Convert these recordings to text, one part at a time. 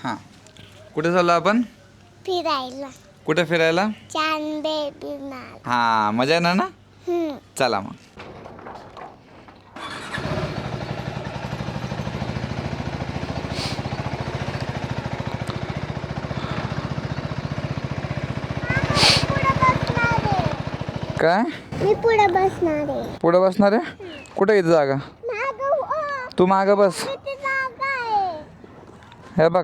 हां, कुठे चाललो आपण? फिरायला. कुठे फिरायला? चांदबेबीनाल. हां, मजा येणार ना? चला मग. काय? मी पुढे बसणार आहे. पुढे बसणार आहे? कुठे इथं जागा? तू मागं बस. हे बघ,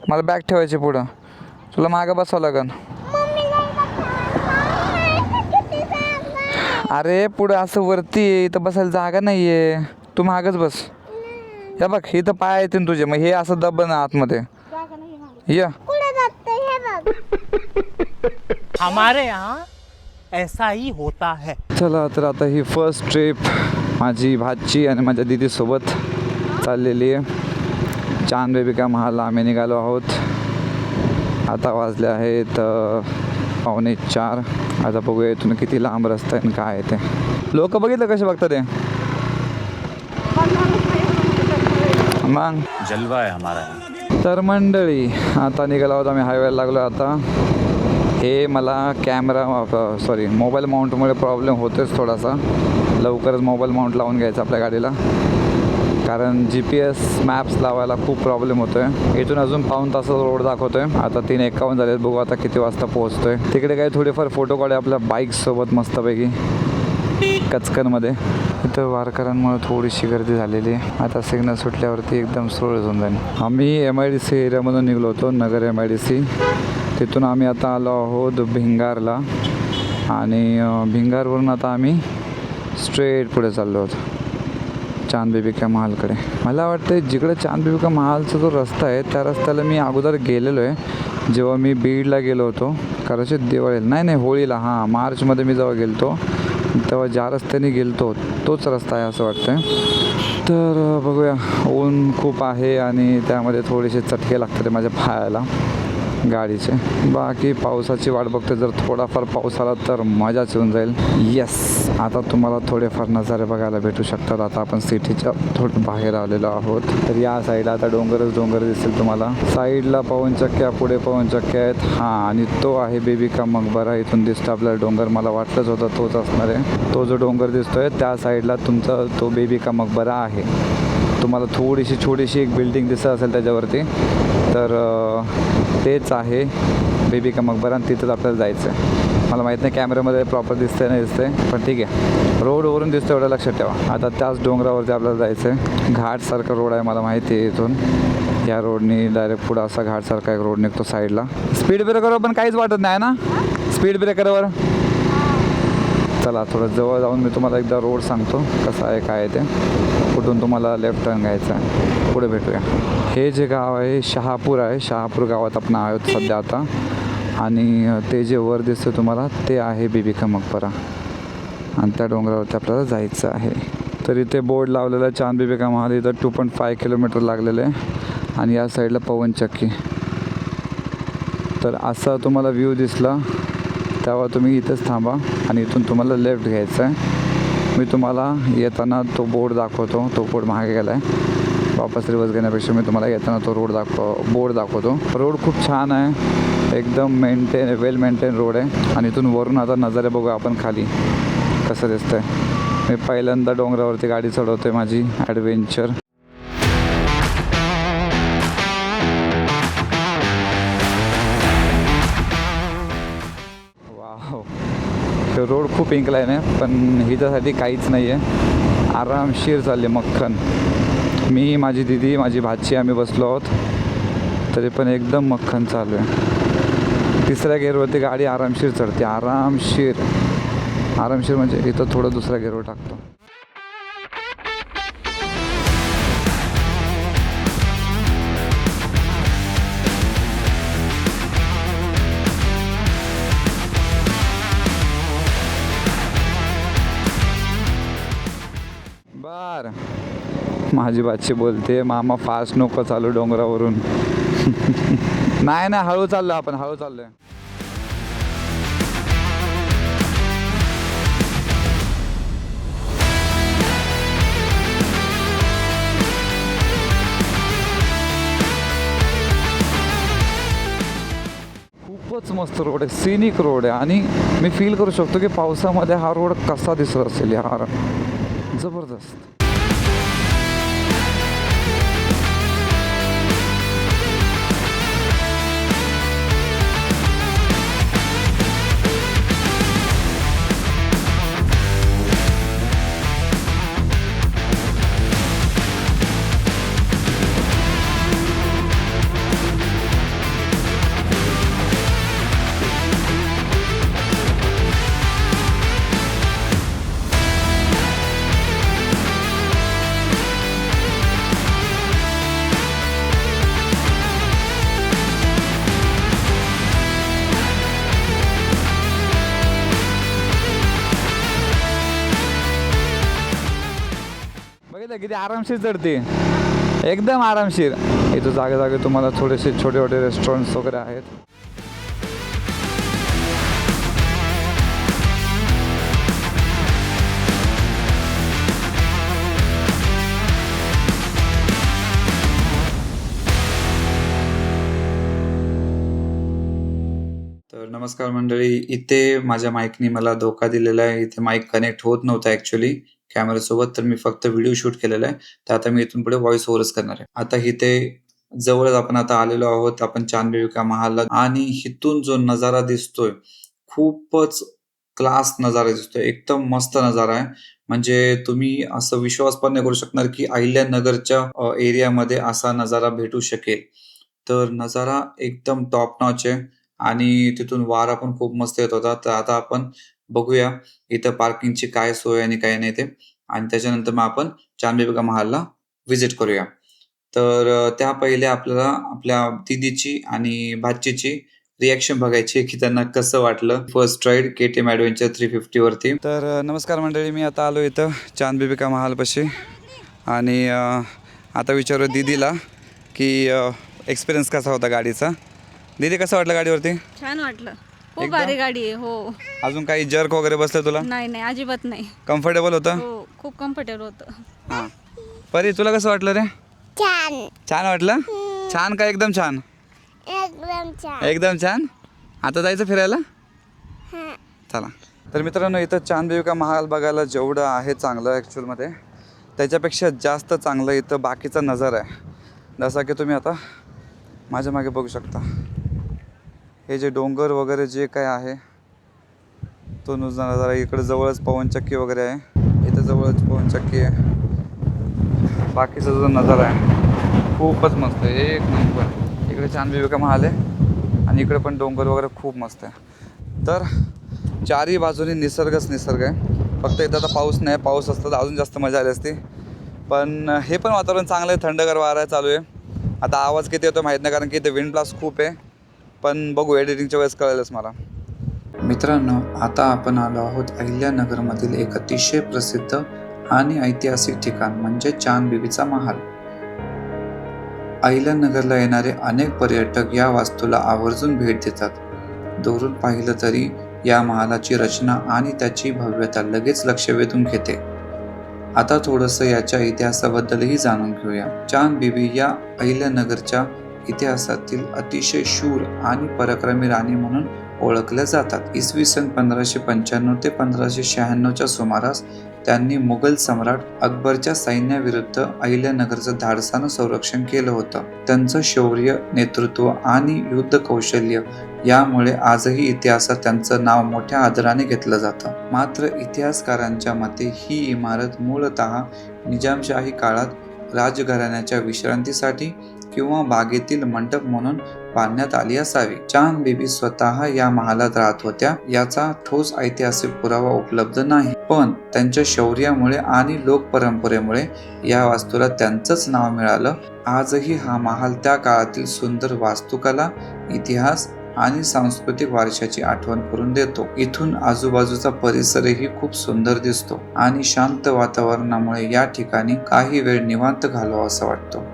मला बॅग ठेवायची पुढं, तुला मागं बसावं लागन. अरे पुढं असं वरती आहे, इथं बसायला जागा नाही आहे, तू मागच बस. हे बघ इथं पाय येतील तुझे, मग हे असं दब ना आतमध्ये ये. हमारे यहाँ ऐसा ही होता है. चला तर आता ही फर्स्ट ट्रिप माझी भाची आणि माझ्या दीदीसोबत चाललेली आहे. चांदबेबिका महालला आम्ही निघालो आहोत. आता वाजले आहेत 3:45. आता बघूया इथून किती लांब रस्ता आहे आणि काय आहे ते. लोक बघितलं कसे बघतात ते. मग जलवा आहे हमारा. तर मंडळी आता निघालो आहोत आम्ही, हायवेला लागलो आता. हे मला मोबाईल माउंटमुळे प्रॉब्लेम होतोच थोडासा. लवकरच मोबाईल माउंट लावून घ्यायचा आपल्या गाडीला, कारण GPS मॅप्स लावायला खूप प्रॉब्लेम होतो आहे. इथून अजून पाऊण तासाचा रोड दाखवतो आहे. आता 3:51 झालेत, बघू आता किती वाजता पोहोचतो आहे. तिकडे काही थोडेफार फोटो काढू आपल्या बाईक्ससोबत मस्तपैकी कचकनमध्ये. इथं वारकऱ्यांमुळे थोडीशी गर्दी झालेली आहे. आता सिग्नल सुटल्यावरती एकदम सुरळीत होऊन जाईल. आम्ही MIDC एरियामधून निघलो होतो, नगर MIDC. तिथून आम्ही आता आलो आहोत भिंगारला, आणि भिंगारवरून आता आम्ही स्ट्रेट पुढे चाललो आहोत चांदबेबिका महालकडे. मला वाटतं जिकडे चांदबेबिका महालचा जो रस्ता आहे त्या रस्त्याला मी अगोदर गेलेलो आहे, जेव्हा मी बीडला गेलो होतो कदाचित दिवाळीला, नाही होळीला, हां मार्चमध्ये मी जेव्हा गेलो होतो तेव्हा ज्या रस्त्याने गेलो तोच रस्ता आहे असं वाटतं. तर बघूया, ऊन खूप आहे आणि त्यामध्ये थोडेसे चटके लागतात माझ्या पायाला गाडीचे. बाकी पावसाची वाट बघते, जर थोडाफार पाऊस आला तर मजाच येऊन जाईल. येस, आता तुम्हाला थोडेफार नजारे बघायला भेटू शकतात. आता आपण सिटीच्या थोडं बाहेर आलेलो आहोत. तर या साईडला आता डोंगर दिसेल तुम्हाला. साईडला पवनचक्क्या, पुढे पवनचक्क्या आहेत. हां, आणि तो आहे बेबिका मकबरा. इथून दिसतो आपल्याला डोंगर, मला वाटलंच होतं तोच असणार आहे. तो जो डोंगर दिसतोय त्या साईडला तुमचा तो बेबिका मकबरा आहे. तुम्हाला छोटीशी एक बिल्डिंग दिसत असेल त्याच्यावरती, तर तेच आहे बेबिका मकबरा, आणि तिथंच आपल्याला जायचं आहे. मला माहीत नाही कॅमेऱ्यामध्ये प्रॉपर दिसतंय नाही दिसतंय, पण ठीक आहे, रोडवरून दिसतं एवढं लक्षात ठेवा. आता त्याच डोंगरावरती आपल्याला जायचं आहे. घाटसारखा रोड आहे, मला माहिती आहे. इथून या रोडनी डायरेक्ट पुढं असा घाटसारखा एक रोड निघतो साईडला. स्पीड ब्रेकरवर पण काहीच वाटत नाही ना, स्पीड ब्रेकरवर. चला थोडं जवळ जाऊन मी तुम्हाला एकदा रोड सांगतो कसा आहे काय आहे ते. कुठून तुम्हाला लेफ्ट टर्न घ्यायचा आहे, पुढे भेटूया. हे जे गाव आहे शहापूर आहे. शहापूर गावात आपण आहोत सध्या आता, आणि ते जे वर दिसतं तुम्हाला ते आहे बेबिका मकबरा, आणि त्या डोंगरावरती आपल्याला जायचं आहे. तर इथे बोर्ड लावलेला आहे चांदबेबिका महाल. इथं 2.5 किलोमीटर लागलेलं आहे, आणि या साईडला पवनचक्की. तर असा तुम्हाला व्ह्यू दिसला तेव्हा तुम्ही इथंच थांबा, आणि इथून तुम्हाला लेफ्ट घ्यायचं आहे. मी तुम्हाला येताना तो बोर्ड दाखवतो. तो बोर्ड मागे गेला आहे, वापस रिवर्स घेण्यापेक्षा मी तुम्हाला येताना तो बोर्ड दाखवतो. रोड खूप छान आहे, एकदम वेल मेंटेन रोड आहे. आणि इथून वरून आता नजारे बघू आपण खाली कसं दिसतंय. मी पहिल्यांदा डोंगरावरती गाडी चढवतोय, माझी ॲडव्हेंचर. रोड खूप इंक्लाइन आहे, पण हिच्यासाठी काहीच नाही आहे, आरामशीर चालले मक्खन. मी, माझी दिदी, माझी भाची आम्ही बसलो आहोत, तरी पण एकदम मक्खन चालू आहे. 3ऱ्या गेअरवरती गाडी आरामशीर चढते, आरामशीर म्हणजे इथं थोडं 2ऱ्या गेअरवर टाकतो. माझी बाची बोलते मामा फास्ट नको चालू डोंगरावरून. नाही हळू चाललो आपण, हळू चाललोय. खूपच मस्त रोड आहे, सिनिक रोड आहे. आणि मी फील करू शकतो की पावसामध्ये हा रोड कसा दिसत असेल यार, जबरदस्त. बघितलं किती आरामशीर चढते, एकदम आरामशीर. इथं जागे जागे तुम्हाला थोडेसे छोटे छोटे रेस्टॉरंट्स वगैरे आहेत. तर नमस्कार मंडळी, इथे माझ्या माईकने मला धोका दिलेला आहे. इथे माईक कनेक्ट होत नव्हता ॲक्च्युली कॅमेरासोबत, तर मी फक्त व्हिडिओ शूट केलेला आहे. तर आता मी इथून पुढे व्हॉइस ओव्हरच करणार आहे. आता इथे जवळच आपण आता आलेलो आहोत आपण चांदबिबी का महालला, आणि इथून जो नजारा दिसतोय खूपच क्लास नजारा दिसतोय, एकदम मस्त नजारा आहे. म्हणजे तुम्ही असं विश्वास पण नाही करू शकणार की अहिल्यानगरच्या एरियामध्ये असा नजारा भेटू शकेल. तर नजारा एकदम टॉप नॉच आहे आणि तिथून वारा पण खूप मस्त येत होता. तर आता आपण बघूया इथं पार्किंगची काय सोय आणि काय नाही ते, आणि त्याच्यानंतर मग आपण चांदबिबी का महालला व्हिजिट करूया. तर त्या पहिले आपल्याला आपल्या दीदीची आणि भाचीची रिॲक्शन बघायची की त्यांना कसं वाटलं फर्स्ट राईड KTM ॲडव्हेंचर 350 वरती. तर नमस्कार मंडळी, मी आता आलो इथं चांदबिबी का महालपाशी, आणि आता विचारू दीदीला की एक्सपिरियन्स कसा होता गाडीचा. दीदी कसं वाटलं गाडीवरती? छान वाटलं, खूप भारी गाडी आहे. हो, अजून काही जर्क वगैरे बसलं तुला? नाही नाही, अजिबात नाही. कम्फर्टेबल होतं? हो, खूप कम्फर्टेबल होतं. हां. परी तुला कसं वाटलं रे? छान, छान वाटलं? छान का एकदम छान? एकदम छान. एकदम छान. आता जायचं फिरायला? हां. चला. तर मित्रांनो, इथं चांदबिबी का महाल बघायला जेवढं आहे चांगलं ॲक्च्युअलमध्ये, त्याच्यापेक्षा जास्त चांगलं इथं बाकीचा नजारा आहे. जसा की तुम्ही आता माझ्या मागे बघू शकता, हे जे डोंगर वगैरे जे काय आहे तो नुसता नजारा. इकडे जवळच पवनचक्की वगैरे आहे, इथं जवळच पवनचक्की आहे. बाकीचा जो नजारा आहे खूपच मस्त आहे, एक नंबर. इकडे चांदबिबी का महाल आहे आणि इकडे पण डोंगर वगैरे खूप मस्त आहे. तर चारही बाजूनी निसर्गच निसर्ग आहे. फक्त इथं आता पाऊस नाही, पाऊस असता तर अजून जास्त मजा आली असती. पण हे पण वातावरण चांगलं आहे, थंडगार वारा चालू आहे. आता आवाज किती येतो माहीत नाही, कारण की इथे विंड ब्लास्ट खूप आहे. पण बघू, एडिटिंगच्या वेळेस कळेलच मला. मित्रांनो, आता आपण आलो आहोत अहिल्यानगरमधील एक अतिशय प्रसिद्ध आणि ऐतिहासिक ठिकाण म्हणजे चांदबिबीचा महाल. अहिल्यानगरला येणारे अनेक पर्यटक या वास्तूला आवर्जून भेट देतात. दुरून पाहिलं तरी या महालाची रचना आणि त्याची भव्यता लगेच लक्ष वेधून घेते. आता थोडंसं याच्या इतिहासाबद्दलही जाणून घेऊया. चांदबिबी या अहिल्यानगरच्या इतिहासातील अतिशय शूर आणि पराक्रमी राणी म्हणून ओळखल्या जातात. इसवी सन 1595 ते 1596च्या सुमारास त्यांनी मुघल सम्राट अकबरच्या सैन्याविरुद्ध अहिल्यानगरचं धाडसानं संरक्षण केलं होतं. त्यांचं शौर्य, नेतृत्व आणि युद्ध कौशल्य यामुळे आजही इतिहासात त्यांचं नाव मोठ्या आदराने घेतलं जातं. मात्र इतिहासकारांच्या मते ही इमारत मूळतः निजामशाही काळात राजघराण्याच्या विश्रांतीसाठी किंवा बागेतील मंडप म्हणून बांधण्यात आली असावी. चांदबिबी स्वतः या महालात राहत होत्या याचा ठोस ऐतिहासिक पुरावा उपलब्ध नाही, पण त्यांच्या शौर्यामुळे आणि लोकपरंपरेमुळे या वास्तूला त्यांचंच नाव मिळालं. आजही हा महाल त्या काळातील सुंदर वास्तुकला, इतिहास आणि सांस्कृतिक वारशाची आठवण करून देतो. इथून आजूबाजूचा परिसरही खूप सुंदर दिसतो आणि शांत वातावरणामुळे या ठिकाणी काही वेळ निवांत घालवावा असं वाटतं.